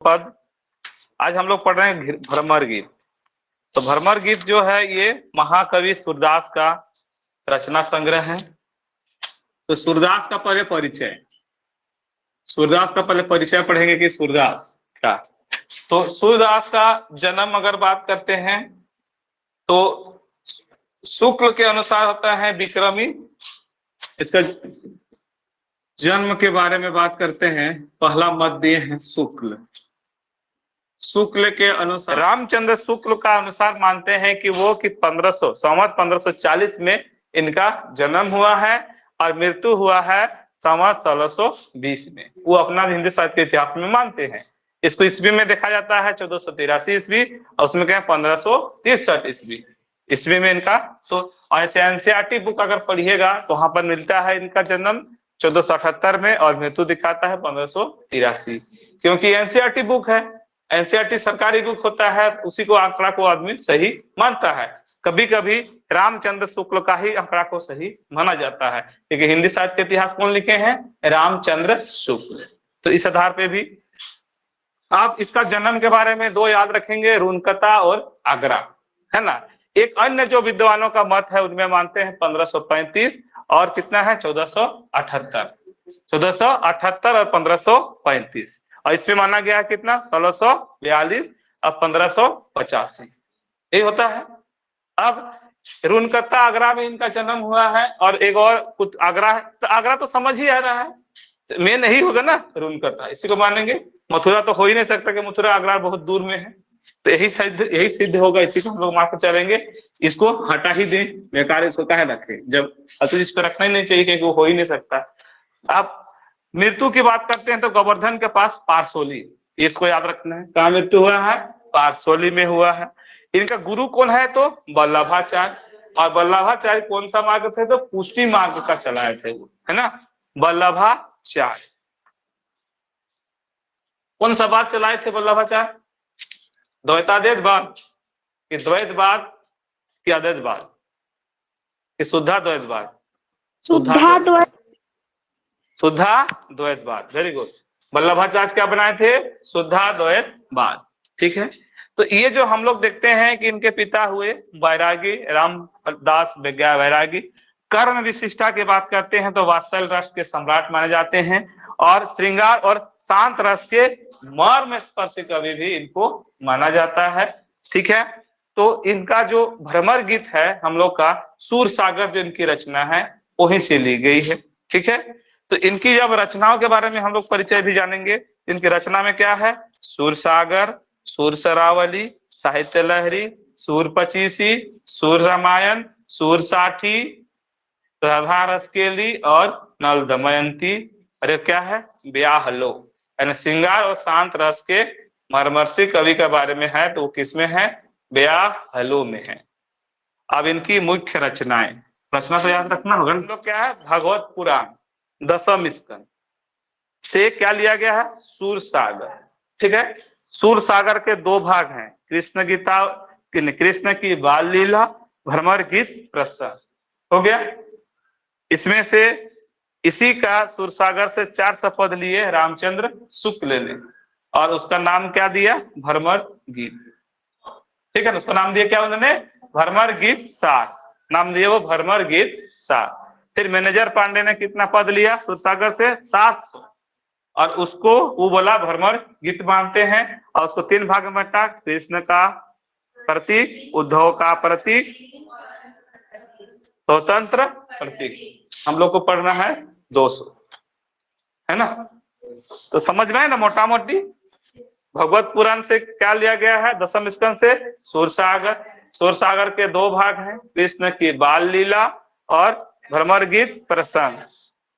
पद। आज हम लोग पढ़ रहे हैं भ्रमर गीत। तो भ्रमर गीत जो है ये महाकवि सूरदास का रचना संग्रह है। तो सूरदास का पहले परिचय पढ़ेंगे कि सूरदास का। तो सूरदास का जन्म अगर बात करते हैं तो शुक्ल के अनुसार होता है विक्रमी। इसका जन्म के बारे में बात करते हैं, पहला मत दिए हैं शुक्ल के अनुसार। रामचंद्र शुक्ल का अनुसार मानते हैं कि वो कि 1540 में इनका जन्म हुआ है और मृत्यु हुआ है 1620 में। वो अपना हिंदी साहित्य के इतिहास में मानते हैं। इसको ईस्वी में देखा जाता है 1483 ईस्वी, और उसमें क्या है 1563 ईस्वी में इनका। और ऐसे एनसीईआरटी बुक अगर पढ़िएगा तो वहां पर मिलता है इनका जन्म 1478 में और मृत्यु दिखाता है 1583, क्योंकि एनसीईआरटी बुक है। एनसीईआरटी सरकारी बुक होता है, उसी को आंकड़ा को आदमी सही मानता है। कभी कभी रामचंद्र शुक्ल का ही आंकड़ा को सही माना जाता है, क्योंकि हिंदी साहित्य के इतिहास कौन लिखे हैं? रामचंद्र शुक्ल। तो इस आधार पे भी आप इसका जन्म के बारे में दो याद रखेंगे, रुनकता और आगरा, है ना। एक अन्य जो विद्वानों का मत है उनमें मानते हैं 1535 और कितना है 1478 और 1535, और इसमें माना गया है कितना 1642 और 1585, यही होता है। अब रुनकता आगरा में इनका जन्म हुआ है, और एक और कुछ आगरा है। तो आगरा तो समझ ही आ रहा है, मेन नहीं होगा ना रुनकता, इसी को मानेंगे। मथुरा तो हो ही नहीं सकता कि मथुरा आगरा बहुत दूर में है, तो यही सिद्ध होगा, इसी को हम लोग मान के चलेंगे। इसको हटा ही दें, बेकार इसको काहे रखें, जब अतुल इसको रखना ही नहीं चाहिए क्योंकि वो हो ही नहीं सकता। अब मृत्यु की बात करते हैं तो गोवर्धन के पास पारसोली, इसको याद रखना है। कहाँ मृत्यु हुआ है? पारसोली में हुआ है। इनका गुरु कौन है? तो वल्लभाचार्य। और वल्लभाचार्य कौन सा मार्ग थे? तो पुष्टि मार्ग का चलाए थे वो, है ना। वल्लभाचार्य कौन सा बात चलाए थे वल्लभाचार्य? द्वैताद्वैतवाद कि द्वैतवाद कि अद्वैतवाद कि शुद्धाद्वैतवाद? शुद्धाद्वैतवाद। Very good. वल्लभाचार्य क्या बनाए थे? शुद्धाद्वैतवाद। ठीक है। तो ये जो हम लोग देखते हैं कि इनके पिता हुए वैरागी, रामदास वैरागी। कर्ण विशिष्टा की बात करते हैं तो वात्सल रस के सम्राट माने जाते हैं, और श्रृंगार और शांत रस के मर्म स्पर्शी कवि भी इनको माना जाता है। ठीक है। तो इनका जो भ्रमर गीत है हम लोग का, सूर सागर जो इनकी रचना है वहीं से ली गई है। ठीक है। तो इनकी जब रचनाओं के बारे में हम लोग परिचय भी जानेंगे। इनकी रचना में क्या है? सूर सागर, सूर सरावली, साहित्य लहरी, सूर पचीसी, सूर रामायण, सूर साठी, राधा रसकेली और नल दमयंती। अरे क्या है? ब्याह लो, यानी श्रृंगार और शांत रस के मर्मर्षी कवि के बारे में है। तो वो किसमें है? ब्याह हलो में है। अब इनकी मुख्य रचनाएं, रचना तो याद रखना होगा। लोग क्या है? भगवत पुराण दशम स्कंद से क्या लिया गया है? सूर सागर। ठीक है। सूर सागर के दो भाग हैं, कृष्ण गीता, कृष्ण की बाल लीला, भ्रमर गीत प्रसंग। हो गया। इसमें से इसी का सूरसागर से 400 पद लिए रामचंद्र शुक्ल ने, और उसका नाम क्या दिया? भ्रमर गीत। ठीक है ना। उसका नाम दिया क्या उन्होंने? भ्रमर गीत सार, नाम दिया वो भ्रमर गीत सार। फिर मैनेजर पांडे ने कितना पद लिया सूरसागर से? 700, और उसको वो बोला भ्रमर गीत मानते हैं, और उसको 3 भाग में बांटा, कृष्ण का प्रतीक, उद्धव का प्रतीक, स्वतंत्र प्रतीक। हम लोग को पढ़ना है 200, है ना। तो समझ में है ना मोटा मोटी। भगवत पुराण से क्या लिया गया है? दशम स्कंद से सूरसागर। सूरसागर के 2 भाग हैं, कृष्ण की बाल लीला और भ्रमर गीत प्रसंग।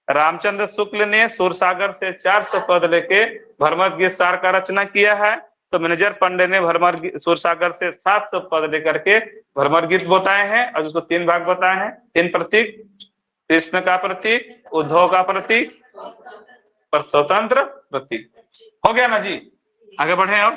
रामचंद्र शुक्ल ने सूरसागर से 400 पद लेके भ्रमर गीत सार का रचना किया है। तो मैनेजर पांडे ने सूरसागर से 700 पद लेकर के भ्रमर गीत बताए हैं, और उसको 3 भाग बताए हैं। 3 प्रतीक, कृष्ण का प्रतीक, उद्धव का प्रतीक, स्वतंत्र प्रतीक। हो गया ना जी। आगे बढ़े। और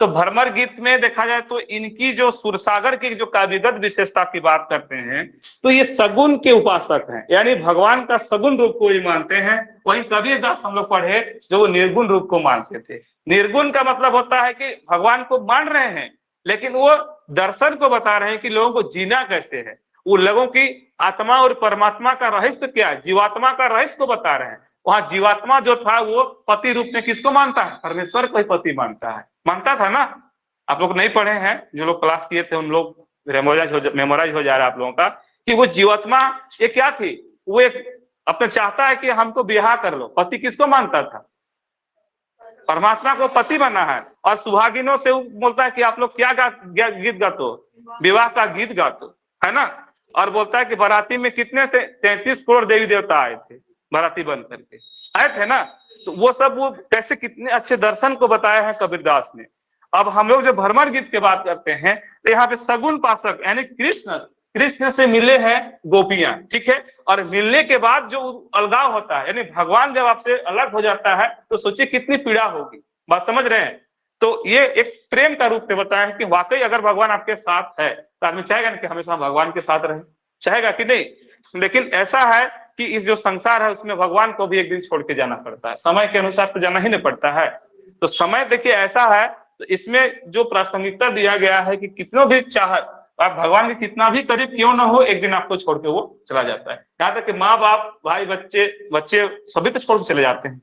तो भ्रमर गीत में देखा जाए तो इनकी जो सुरसागर की जो काव्यगत विशेषता की बात करते हैं तो ये सगुन के उपासक हैं, यानी भगवान का सगुन रूप को ही मानते हैं। वहीं कबीरदास हम लोग पढ़े जो वो निर्गुण रूप को मानते थे। निर्गुण का मतलब होता है कि भगवान को मान रहे हैं लेकिन वो दर्शन को बता रहे हैं कि लोगों को जीना कैसे है, वो लोगों की आत्मा और परमात्मा का रहस्य क्या है, जीवात्मा का रहस्य को बता रहे हैं। वहां जीवात्मा जो था वो पति रूप में किसको मानता है, परमेश्वर को ही पति मानता था ना। आप लोग नहीं पढ़े हैं, जो लोग क्लास किए थे उन लोग मेमोराइज हो जा रहा है आप लोगों का कि वो जीवात्मा ये क्या थी, वो एक अपने चाहता है कि हमको ब्याह कर लो। पति किसको मानता था, परमात्मा को पति बना है। और सुहागिनों से वो बोलता है कि आप लोग क्या गीत गाते हो, विवाह का गीत गाते हो, है ना। और बोलता है कि बाराती में कितने थे, 33 करोड़ देवी देवता आए थे बाराती बन करके आए थे ना। तो वो सब वो कैसे कितने अच्छे दर्शन को बताया है कबीरदास ने। अब हम लोग जब भ्रमर गीत की बात करते हैं तो यहाँ पे सगुन पासक यानी कृष्ण से मिले हैं गोपियां, ठीक है। और मिलने के बाद जो अलगाव होता है, यानी भगवान जब आपसे अलग हो जाता है तो सोचिए कितनी पीड़ा होगी, बात समझ रहे हैं। तो ये एक प्रेम का रूप में बताया है कि वाकई अगर भगवान आपके साथ है तो आदमी चाहेगा ना कि हमेशा भगवान के साथ रहे, चाहेगा कि नहीं। लेकिन ऐसा है कि इस जो संसार है उसमें भगवान को भी एक दिन छोड़ के जाना पड़ता है, समय के अनुसार तो जाना ही नहीं पड़ता है। तो समय देखिए ऐसा है, तो इसमें जो प्रासंगिकता दिया गया है कि कितनों भी चाहत आप भगवान के कितना भी करीब क्यों ना हो, एक दिन आपको छोड़ के वो चला जाता है। यहाँ तक कि माँ बाप भाई बच्चे सभी तो छोड़ के चले जाते हैं,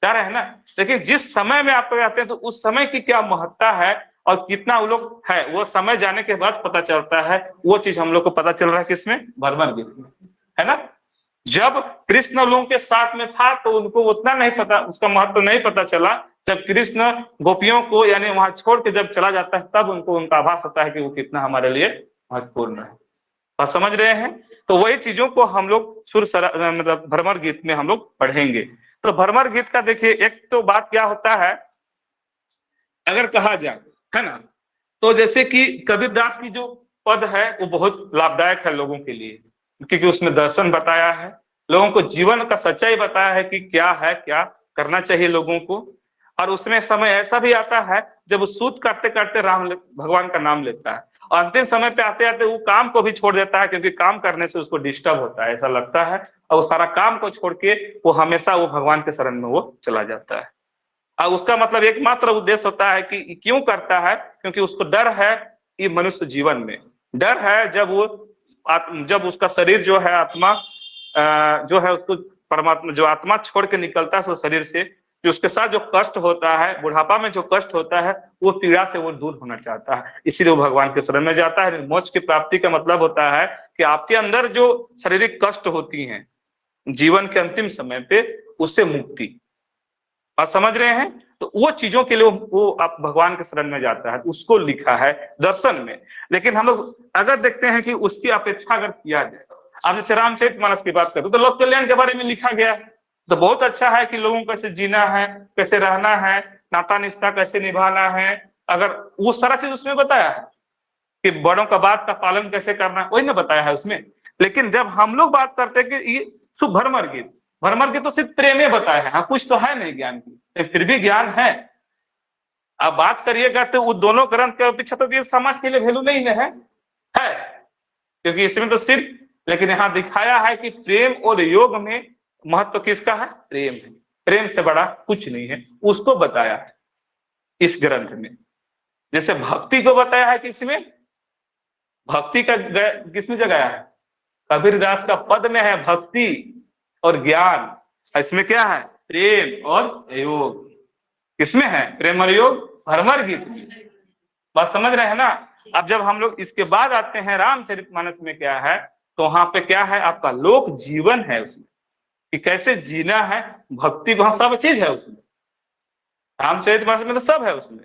जा रहे हैं ना। लेकिन जिस समय में आप जाते हैं तो उस समय की क्या महत्ता है और कितना वो लोग है, वो समय जाने के बाद पता चलता है। वो चीज हम लोग को पता चल रहा है किसमें, भ्रमर गीत में, है ना। जब कृष्ण लोगों के साथ में था तो उनको उतना नहीं पता, उसका महत्व नहीं पता चला। जब कृष्ण गोपियों को यानी वहां छोड़ के जब चला जाता है तब उनको उनका आभास होता है कि वो कितना हमारे लिए महत्वपूर्ण है। आप समझ रहे हैं। तो वही चीजों को हम लोग मतलब भ्रमर गीत में हम लोग पढ़ेंगे। तो भ्रमर गीत का देखिए एक तो बात क्या होता है, अगर कहा जाए, है ना, तो जैसे कि कबीरदास की जो पद है वो बहुत लाभदायक है लोगों के लिए, क्योंकि उसमें दर्शन बताया है, लोगों को जीवन का सच्चाई बताया है कि क्या है, क्या करना चाहिए लोगों को। और उसमें समय ऐसा भी आता है जब वो सूत करते करते भगवान का नाम लेता है, और अंतिम समय पे आते आते वो काम को भी छोड़ देता है, क्योंकि काम करने से उसको डिस्टर्ब होता है ऐसा लगता है। और वो सारा काम को छोड़ के वो हमेशा वो भगवान के शरण में वो चला जाता है। और उसका मतलब एकमात्र उद्देश्य होता है कि क्यों करता है, क्योंकि उसको डर है ये मनुष्य जीवन में डर है, जब उसका शरीर जो है आत्मा जो है उसको परमात्मा जो आत्मा छोड़ के निकलता है उस शरीर से, जो उसके साथ जो कष्ट होता है, बुढ़ापा में जो कष्ट होता है, वो पीड़ा से वो दूर होना चाहता है, इसीलिए वो भगवान के शरण में जाता है। मोक्ष की प्राप्ति का मतलब होता है कि आपके अंदर जो शारीरिक कष्ट होती हैं जीवन के अंतिम समय पे, उससे मुक्ति। आप समझ रहे हैं। तो वो चीजों के लिए वो आप भगवान के शरण में जाता है, उसको लिखा है दर्शन में। लेकिन हम लोग अगर देखते हैं कि उसकी अपेक्षा अगर किया जाए, आप जैसे रामचरितमानस की बात करें तो लोक कल्याण के बारे में लिखा गया है, तो बहुत अच्छा है कि लोगों को कैसे जीना है, कैसे रहना है, नाता निष्ठा कैसे निभाना है, अगर वो सारा चीज उसमें बताया है कि बड़ों का बात का पालन कैसे करना है, वही ना बताया है उसमें। लेकिन जब हम लोग बात करते हैं कि ये भ्रमर गीत तो सिर्फ प्रेम में बताया है, हाँ कुछ तो है नहीं ज्ञान की, फिर भी ज्ञान है। आप बात करिएगा तो वो दोनों ग्रंथ के अपेक्षा तो ये समाज के लिए वैल्यू नहीं है क्योंकि इसमें तो सिर्फ, लेकिन यहाँ दिखाया है कि प्रेम और योग में महत्व किसका है, प्रेम है। प्रेम से बड़ा कुछ नहीं है, उसको बताया है इस ग्रंथ में। जैसे भक्ति को बताया है किसमें, भक्ति का किसमें जगाया है, कबीरदास का पद में है भक्ति और ज्ञान, इसमें क्या है, प्रेम और योग। किसमें है प्रेम और योग, भ्रमर गीत में। बात समझ रहे हैं ना। अब जब हम लोग इसके बाद आते हैं रामचरितमानस में, क्या है, तो वहां पे क्या है, आपका लोक जीवन है उसमें, कि कैसे जीना है, भक्ति वहां सब चीज है उसमें, रामचरितमानस में तो सब है उसमें।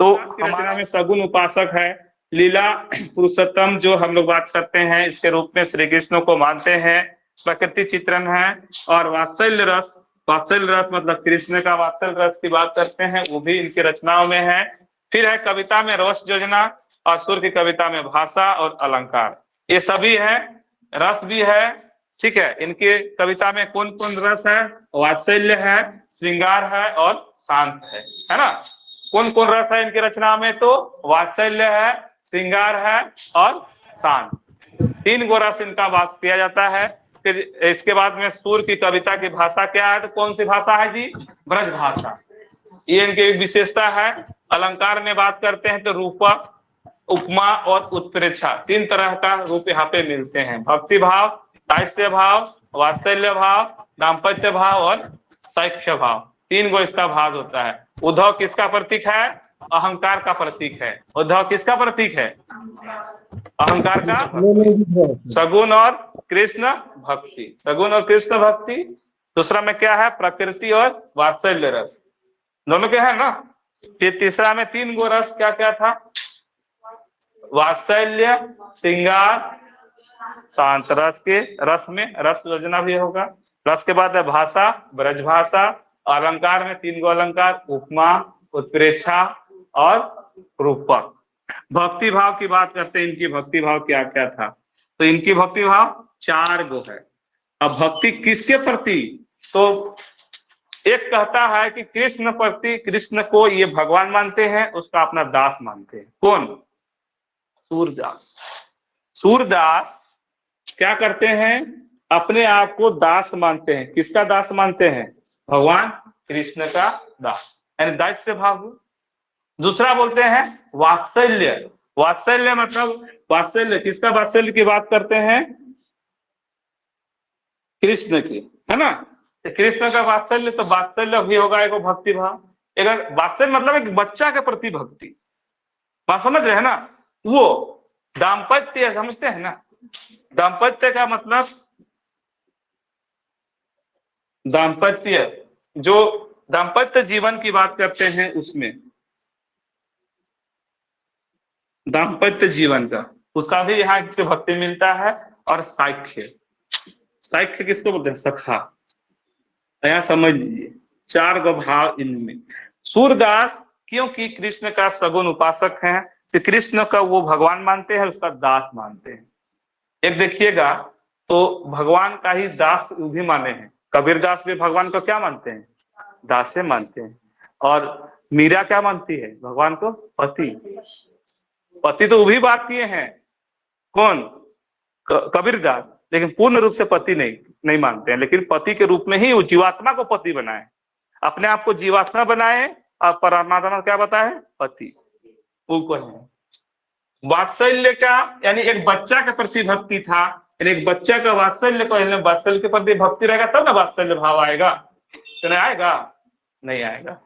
तो हमारा में सगुन उपासक है, लीला पुरुषोत्तम जो हम लोग बात करते हैं इसके रूप में श्री कृष्ण को मानते हैं, प्रकृति चित्रण है, और वात्सल्य रस मतलब कृष्ण का वात्सल्य रस की बात करते हैं, वो भी इनकी रचनाओं में है। फिर है कविता में रस योजना, और सुर की कविता में भाषा और अलंकार, ये सभी है। रस भी है, ठीक है। इनके कविता में कौन कौन रस है? वात्सल्य है, श्रृंगार है और शांत है ना। कौन कौन रस है इनकी रचना में? तो वात्सल्य है, श्रृंगार है और शांत, 3 गो रस इनका बात किया जाता है। फिर इसके बाद में सूर की कविता की भाषा क्या है? तो कौन सी भाषा है जी? ब्रज भाषा। ये इनकी एक विशेषता है। अलंकार में बात करते हैं तो रूपक, उपमा और उत्प्रेक्षा, 3 तरह का रूप यहाँ पे मिलते हैं। भक्ति भाव, दास्य भाव, वात्सल्य भाव, दाम्पत्य भाव और सैक्ष्य भाव, 3 गो इसका भाव होता है। उद्धव किसका प्रतीक है? अहंकार का प्रतीक है। उद्धव किसका प्रतीक है? अहंकार का। सगुण और कृष्ण भक्ति, सगुण और कृष्ण भक्ति। दूसरा में क्या है? प्रकृति और वात्सल्य रस, दोनों के है ना। फिर तीसरा में 3 गो रस क्या क्या था? वात्सल्य, श्रृंगार, शांत। रस के रस में रस योजना भी होगा। रस के बाद है भाषा, ब्रज भाषा। अलंकार में 3 गो अलंकार, उपमा, उत्प्रेक्षा और रूपक। भक्ति भाव की बात करते हैं, इनकी भक्ति भाव क्या क्या था? तो इनकी भक्ति भाव 4 गो है। अब भक्ति किसके प्रति? तो एक कहता है कि कृष्ण प्रति, कृष्ण को ये भगवान मानते हैं, उसका अपना दास मानते हैं। कौन? सूरदास। सूरदास क्या करते हैं? अपने आप को दास मानते हैं। किसका दास मानते हैं? भगवान कृष्ण का दास, यानी दास्य भाव। दूसरा बोलते हैं वात्सल्य। वात्सल्य मतलब, वात्सल्य किसका? वात्सल्य की बात करते हैं कृष्ण की, है ना। तो कृष्ण का वात्सल्य, तो वात्सल्य भी होगा एक भक्ति भाव। अगर वात्सल्य मतलब एक बच्चा के प्रति भक्ति, बात समझ रहे हैं ना। वो दाम्पत्य समझते हैं ना। दाम्पत्य का मतलब, दाम्पत्य, जो दाम्पत्य जीवन की बात करते हैं उसमें, दाम्पत्य जीवन का, उसका भी यहाँ इसको भक्ति मिलता है। और साख्य, साख्य किसको बोलते हैं? सखा। यहाँ समझ लीजिए 4 गो भाव इनमें। सूरदास क्योंकि कृष्ण का सगुण उपासक है, तो कृष्ण का वो भगवान मानते हैं, उसका दास मानते हैं। एक देखिएगा तो भगवान का ही दास भी माने हैं। कबीर दास भी भगवान को क्या मानते हैं? दास मानते हैं। और मीरा क्या मानती है? भगवान को पति। पति तो वो भी बात किए हैं, कौन? कबीर दास। लेकिन पूर्ण रूप से पति नहीं मानते हैं, लेकिन पति के रूप में ही वो जीवात्मा को पति बनाए, अपने आप को जीवात्मा बनाए और परमात्मा क्या बताए? पति। वो है वात्सल्य का, यानी एक बच्चा के प्रति भक्ति था, यानी एक बच्चा का वात्सल्य को, वात्सल्य के प्रति भक्ति रहेगा तब ना वात्सल्य भाव आएगा, तो नहीं आएगा, नहीं आएगा।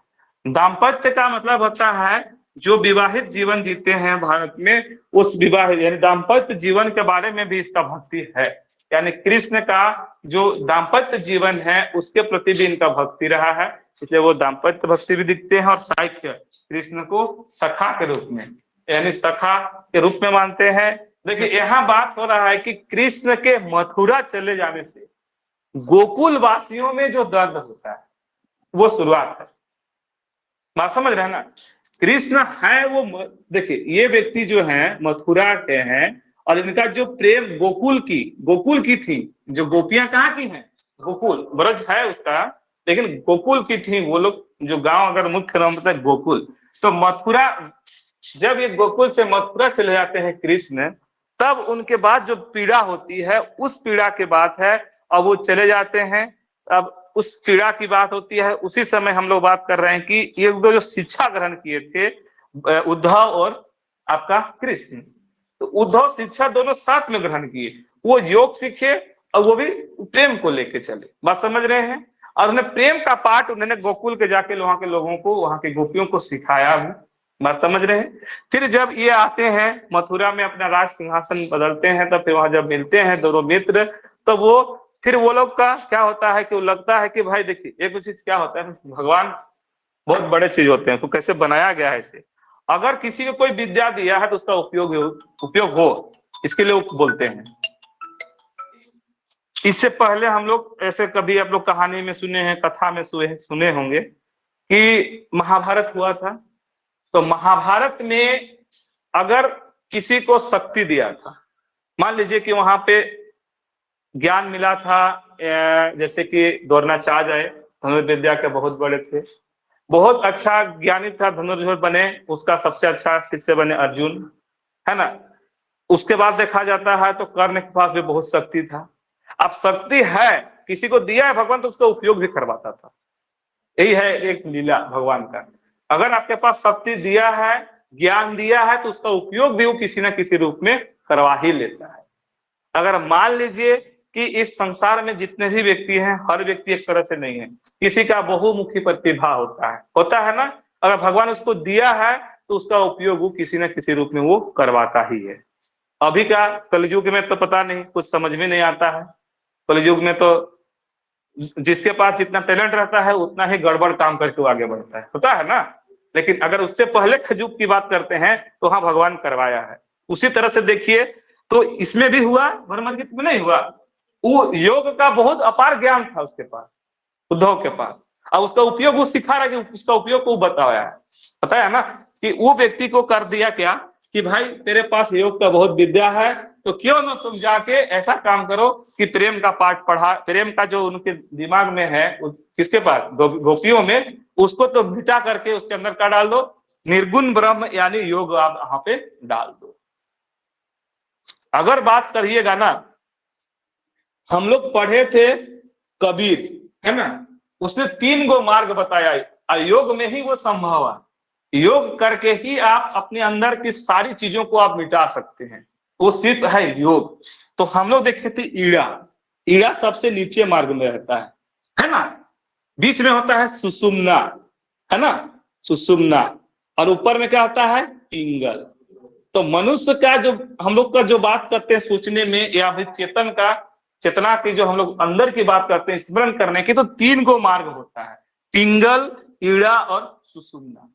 दाम्पत्य का मतलब होता है जो विवाहित जीवन जीते हैं भारत में, उस विवाह यानी दाम्पत्य जीवन के बारे में भी इसका भक्ति है। यानी कृष्ण का जो दाम्पत्य जीवन है उसके प्रति भी इनका भक्ति रहा है, इसलिए वो दाम्पत्य भक्ति भी दिखते हैं। और साख्य, कृष्ण को सखा के रूप में, यानी सखा के रूप में मानते हैं। देखिए यहाँ बात हो रहा है कि कृष्ण के मथुरा चले जाने से गोकुल वासियों में जो दर्द होता है वो शुरुआत है। बात समझ रहे हैं ना। कृष्ण है वो, देखिए ये व्यक्ति जो है मथुरा के हैं, और इनका जो प्रेम गोकुल की थी, जो गोपियां कहाँ की हैं? गोकुल, ब्रज है उसका, लेकिन गोकुल की थी वो लोग। जो गांव अगर मुख्य नाम होता है गोकुल, तो मथुरा, जब ये गोकुल से मथुरा चले जाते हैं कृष्ण, तब उनके बाद जो पीड़ा होती है उस पीड़ा की बात है। अब वो चले जाते हैं, अब उस पीड़ा की बात होती है। उसी समय हम लोग बात कर रहे हैं कि ये दो जो शिक्षा ग्रहण किए थे, उद्धव और आपका कृष्ण, तो उद्धव शिक्षा दोनों साथ में ग्रहण किए। वो योग सीखे और वो भी प्रेम को लेके चले। बात समझ रहे हैं। और उन्हें प्रेम का पाठ उन्होंने गोकुल के जाके वहां के लोगों को, वहां के गोपियों को सिखाया भी। बात समझ रहे हैं। फिर जब ये आते हैं मथुरा में, अपना राज सिंहासन बदलते हैं, तब फिर वहां जब मिलते हैं दोनों मित्र, तो वो फिर वो लोग का क्या होता है कि वो लगता है कि भाई देखिए एक चीज क्या होता है, भगवान बहुत बड़े चीज होते हैं, तो कैसे बनाया गया है इसे। अगर किसी को कोई विद्या दिया है तो उसका उपयोग हो, इसके लिए बोलते हैं। इससे पहले हम लोग ऐसे कभी आप लोग कहानी में सुने हैं, कथा में सुने होंगे कि महाभारत हुआ था। तो महाभारत में अगर किसी को शक्ति दिया था, मान लीजिए कि वहां पे ज्ञान मिला था, जैसे कि द्रोणाचार्य धनुर्विद्या के बहुत बड़े थे, बहुत अच्छा ज्ञानी था, धनुर्धर बने, उसका सबसे अच्छा शिष्य बने अर्जुन, है ना। उसके बाद देखा जाता है तो कर्ण के पास भी बहुत शक्ति था। अब शक्ति है, किसी को दिया है भगवान तो उसका उपयोग भी करवाता था। यही है एक लीला भगवान का। अगर आपके पास शक्ति दिया है, ज्ञान दिया है, तो उसका उपयोग भी वो किसी न किसी रूप में करवा ही लेता है। अगर मान लीजिए कि इस संसार में जितने भी व्यक्ति हैं, हर व्यक्ति एक तरह से नहीं है, किसी का बहुमुखी प्रतिभा होता है ना। अगर भगवान उसको दिया है तो उसका उपयोग वो किसी न किसी रूप में वो करवाता ही है। अभी का कलयुग में तो पता नहीं, कुछ समझ में नहीं आता है। कलयुग में तो जिसके पास जितना टैलेंट रहता है उतना ही गड़बड़ काम करके वो आगे बढ़ता है, होता है ना। लेकिन अगर उससे पहले के युग की बात करते हैं तो हाँ, भगवान करवाया है। उसी तरह से देखिए तो इसमें भी हुआ, भरमगीत में नहीं हुआ। वो योग का बहुत अपार ज्ञान था उसके पास, उद्धव के पास, और उसका उपयोग वो सिखा रहा है कि उसका उपयोग को बताया है। पता है ना कि वो व्यक्ति को कर दिया क्या कि भाई तेरे पास योग का बहुत विद्या है, तो क्यों ना तुम जाके ऐसा काम करो कि प्रेम का पाठ पढ़ा, प्रेम का जो उनके दिमाग में है, किसके पास, गोपियों में, उसको तो मिटा करके उसके अंदर क्या डाल दो, निर्गुण ब्रह्म यानी योग आप वहां पे डाल दो। अगर बात करिएगा ना, हम लोग पढ़े थे कबीर, है ना, उसने 3 गो मार्ग बताया, योग में ही वो संभव है। योग करके ही आप अपने अंदर की सारी चीजों को आप मिटा सकते हैं, वो सिर्फ है योग। तो हम लोग देखे थे ईड़ा, ईड़ा सबसे नीचे मार्ग में रहता है ना। बीच में होता है सुषुम्ना, है ना, सुषुम्ना, और ऊपर में क्या होता है, पिंगल। तो मनुष्य का जो हम लोग का जो बात करते हैं सोचने में, या फिर चेतन का, चेतना की जो हम लोग अंदर की बात करते हैं स्मरण करने की, तो 3 गो मार्ग होता है, पिंगल, ईड़ा और सुषुम्ना।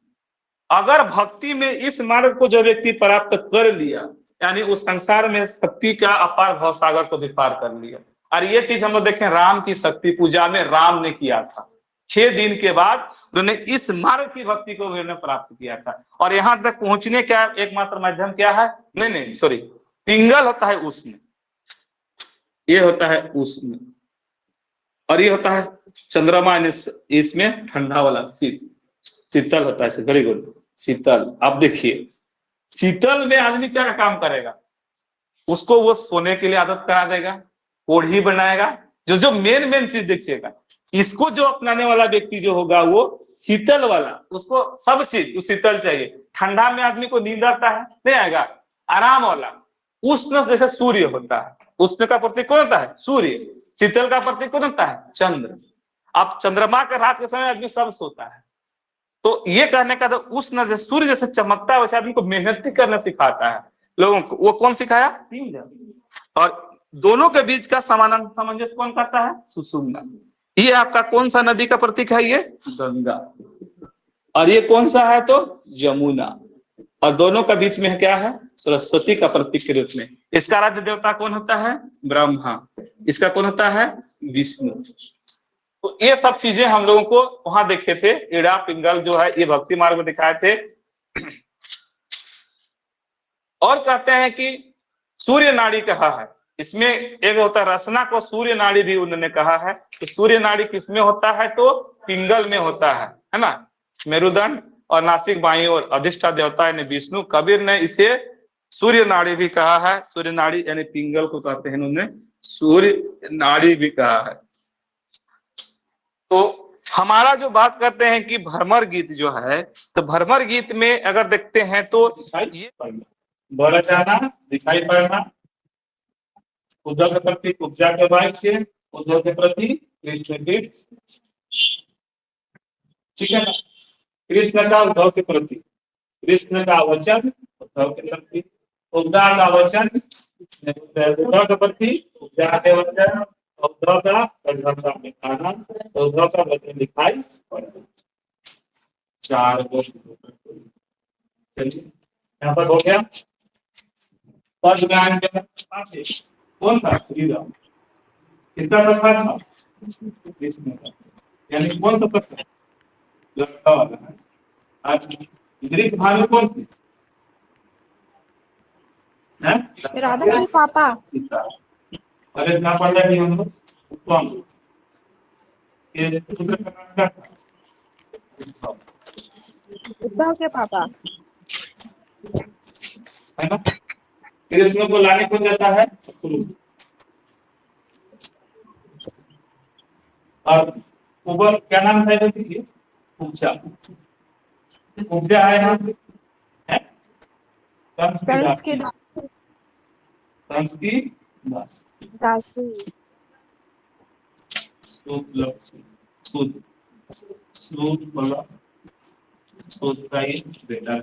अगर भक्ति में इस मार्ग को जो व्यक्ति प्राप्त कर लिया, यानी उस संसार में शक्ति का अपार भव सागर को भी पार कर लिया। और ये चीज हम लोग देखें राम की शक्ति पूजा में राम ने किया था। 6 दिन के बाद उन्होंने इस मार्ग की भक्ति को उन्होंने प्राप्त किया था। और यहाँ तक पहुंचने का एकमात्र माध्यम क्या है, नहीं सॉरी, पिंगल होता है उष्ण, ये होता है उष्ण, और ये होता है चंद्रमा, इसमें ठंडा वाला शीतल होता है। वेरी गुड, शीतल। आप देखिए शीतल में आदमी क्या काम करेगा, उसको वो सोने के लिए आदत करा देगा, कोढ़ी बनाएगा, जो मेन चीज देखिएगा, इसको जो अपनाने वाला व्यक्ति जो होगा वो शीतल वाला, उसको सब चीज शीतल चाहिए। ठंडा में आदमी को नींद आता है, नहीं आएगा, आराम वाला। उष्ण जैसे सूर्य होता है, उष्ण का प्रतीक कौन होता है, सूर्य। शीतल का प्रतीक कौन होता है, चंद्र। अब चंद्रमा का रात के समय आदमी सब सोता है, तो ये कहने का तो उष्ण जैसे सूर्य जैसे चमकता है वैसे आदमी को मेहनत करना सिखाता है लोगों को। वो कौन सिखाया, और दोनों के बीच का सामंजस्य कौन करता है, सुषुम्ना। ये आपका कौन सा नदी का प्रतीक है, ये गंगा, और ये कौन सा है, तो यमुना। और दोनों का बीच में क्या है, सरस्वती का प्रतीक के रूप में। इसका आराध्य देवता कौन होता है, ब्रह्मा। इसका कौन होता है, विष्णु। तो ये सब चीजें हम लोगों को वहां देखे थे। ईड़ा पिंगल जो है ये भक्ति मार्ग में दिखाए थे। और कहते हैं कि सूर्य नाड़ी कहा है, इसमें एक होता है रसना को सूर्य नाड़ी भी उन्होंने कहा है। तो सूर्य नाड़ी किसमें होता है, तो पिंगल में होता है ना। मेरुदंड और नासिक बाई और अधिष्ठा देवता यानी विष्णु। कबीर ने इसे सूर्य नाड़ी भी कहा है, सूर्य नाड़ी यानी पिंगल को कहते हैं उन्होंने, सूर्य नाड़ी भी कहा है। तो हमारा जो बात करते हैं कि भ्रमर गीत जो है, तो भ्रमर गीत में अगर देखते हैं तो ये बोला जाना, दिखाई पड़ना, उद्धव के प्रति उपजा के वाक्य, उद्धव के प्रति कृष्ण की, ठीक है ना। कृष्ण का उद्धव के प्रति, कृष्ण का वचन उद्धव के प्रति, उपजा का वचन उद्धव के प्रति, उपजा के वचन उद्धव का परिभाषा में आना, उद्धव का वचन दिखाई पड़ना। 4 गो चलिए यहाँ पर हो गया। पद गायन के कौन था, श्री राम। इसका सखा था कृष्ण का, यानी कौन सा सखा, लड़का वाला है। आज इंद्रिश भानु कौन थे, राधा के पापा। अरे ना पड़ रहा है हम लोग उपम ये उत्तर कर्नाटक का उद्धव के पापा। है ना। कृष्ण को लाने कौन जाता है अक्रूर। और उबर क्या नाम था ये उपजा उपजा है यहाँ से है कंस कंस की की कंस की दास दासी। सूद सूद सूद बोला सूद का ये बेटा है